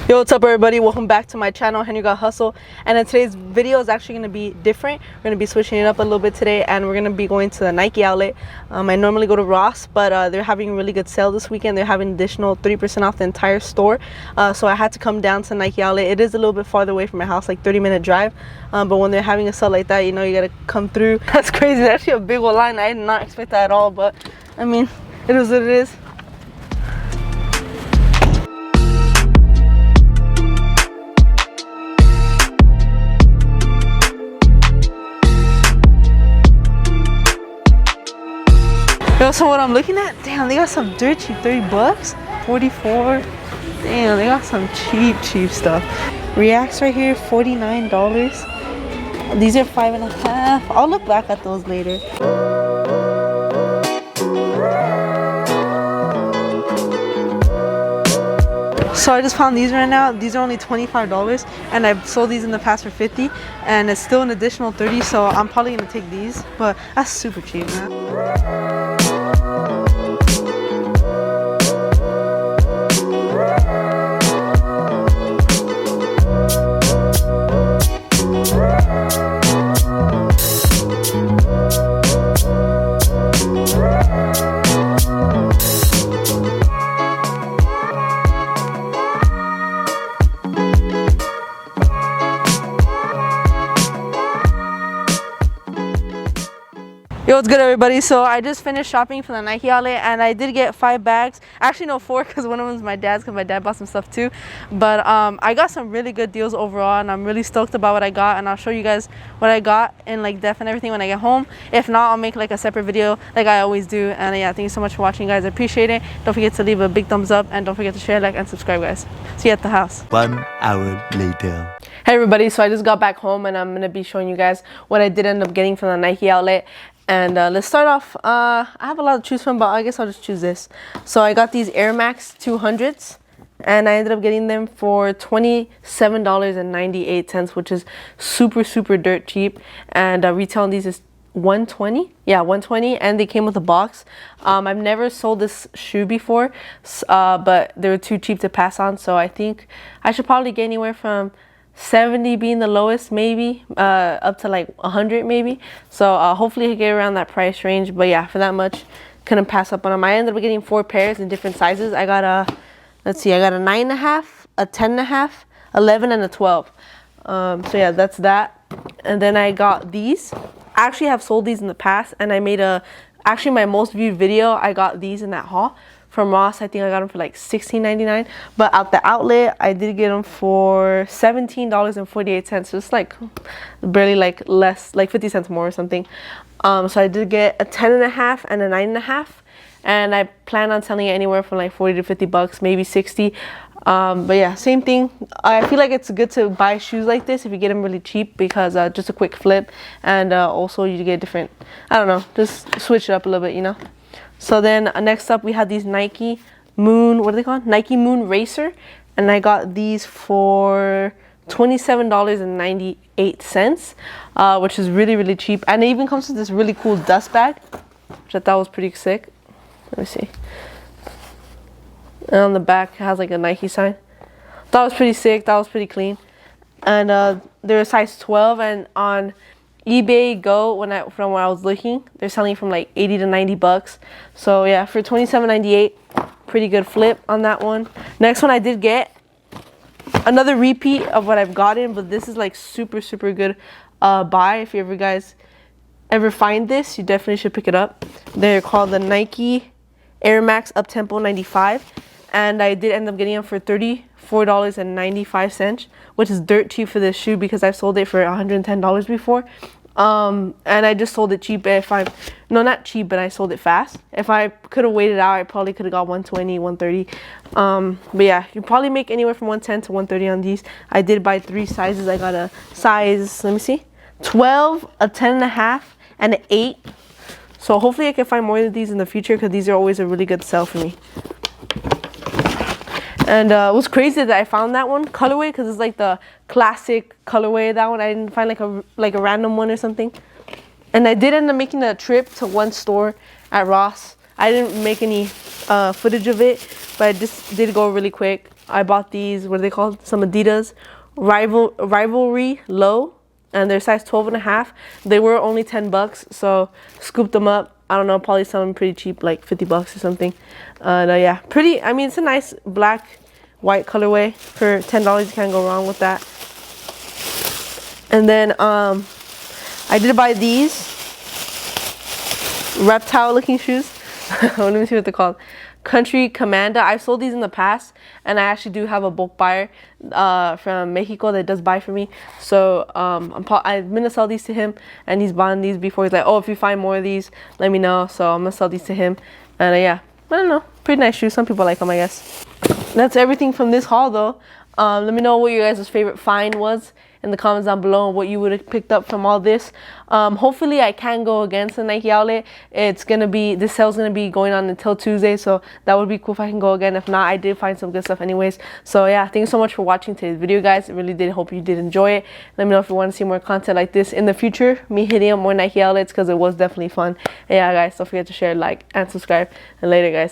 Yo, what's up everybody? Welcome back to my channel, Henry Got Hustle. And in today's video is actually going to be different. We're going to be switching it up a little bit today, and we're going to be going to the Nike outlet. I normally go to Ross, but they're having a really good sale this weekend. They're having additional 30% off the entire store, so I had to come down to Nike outlet. It is a little bit farther away from my house, like 30-minute drive, but when they're having a sale like that, you know, you got to come through. That's crazy. There's actually a big old line. I did not expect that at all, but I mean, it is what it is. Yo, so what I'm looking at, damn, they got some dirt cheap, 30 bucks, 44. Damn, they got some cheap stuff. Reacts right here, $49. These are $5.50. I'll look back at those later. So I just found these right now. These are only $25, and I've sold these in the past for $50, and it's still an additional $30, so I'm probably gonna take these, but that's super cheap, man. Yo, what's good everybody? So I just finished shopping from the Nike outlet, and I did get 5 bags. Actually no, 4, because one of them is my dad's, because my dad bought some stuff too. But I got some really good deals overall, and I'm really stoked about what I got, and I'll show you guys what I got in like depth and everything when I get home. If not, I'll make like a separate video like I always do. And yeah, thank you so much for watching, guys. I appreciate it. Don't forget to leave a big thumbs up, and don't forget to share, like, and subscribe, guys. See you at the house. 1 hour later. Hey everybody, so I just got back home, and I'm gonna be showing you guys what I did end up getting from the Nike outlet. And let's start off. I have a lot to choose from, but I guess I'll just choose this. So I got these Air Max 200s, and I ended up getting them for $27.98, which is super dirt cheap. And retail on these is $120. Yeah, $120, and they came with a box. I've never sold this shoe before, but they were too cheap to pass on, so I think I should probably get anywhere from 70 being the lowest, maybe up to like 100 maybe. So hopefully I get around that price range. But yeah, for that much, couldn't pass up on them. I ended up getting 4 pairs in different sizes. I got a, let's see, I got a 9.5, a 10.5, 11, and a 12. So yeah, that's that. And then I got these. I actually have sold these in the past, and I made actually my most viewed video, I got these in that haul from Ross. I think I got them for like $16.99, but at the outlet I did get them for $17.48, so it's like barely like less, like 50 cents more or something. So I did get a 10.5 and a 9.5, and I plan on selling it anywhere from like 40 to 50 bucks, maybe 60. But yeah, same thing. I feel like it's good to buy shoes like this if you get them really cheap, because just a quick flip, and also you get different, I don't know, just switch it up a little bit, you know. So then next up we had these Nike Moon, what are they called? Nike Moon Racer, and I got these for $27.98, which is really cheap. And it even comes with this really cool dust bag, which I thought was pretty sick. Let me see. And on the back it has like a Nike sign. That was pretty sick. That was pretty clean. And they're a size 12, and on eBay Go, from where I was looking, they're selling from like 80 to 90 bucks. So yeah, for $27.98, pretty good flip on that one. Next one I did get another repeat of what I've gotten, but this is like super good buy. If you guys ever find this, you definitely should pick it up. They're called the Nike Air Max Uptempo 95, and I did end up getting them for $34.95, which is dirt cheap for this shoe, because I've sold it for $110 before. And I just sold it cheap. No, not cheap, but I sold it fast. If I could have waited out, I probably could have got 120, 130. But yeah, you probably make anywhere from 110 to 130 on these. I did buy 3 sizes. I got a size, let me see, 12, a 10.5, and an 8. So hopefully I can find more of these in the future, because these are always a really good sell for me. And it was crazy that I found that one colorway, because it's like the classic colorway. That one I didn't find like a random one or something. And I did end up making a trip to one store at Ross. I didn't make any footage of it, but I just did go really quick. I bought these, what are they called? Some Adidas Rivalry Low, and they're size 12.5. They were only $10, so scooped them up. I don't know, probably selling pretty cheap, like $50 or something. Yeah, pretty. I mean, it's a nice black, white colorway for $10. You can't go wrong with that. And then I did buy these reptile-looking shoes. Let me see what they're called. Country Commander. I've sold these in the past, and I actually do have a bulk buyer from Mexico that does buy for me. So I'm gonna sell these to him, and he's buying these before. He's like, oh, if you find more of these, let me know. So I'm gonna sell these to him, and yeah, I don't know, pretty nice shoes. Some people like them, I guess. That's everything from this haul, though. Let me know what your guys' favorite find was in the comments down below, and what you would have picked up from all this. Hopefully I can go against the Nike outlet. It's gonna be, this sale's gonna be going on until Tuesday, so that would be cool if I can go again. If not, I did find some good stuff anyways. So yeah, thank you so much for watching today's video, guys. I really did hope you did enjoy it. Let me know if you want to see more content like this in the future, me hitting up more Nike outlets, because it was definitely fun. And yeah, guys, don't forget to share, like, and subscribe. And later, guys.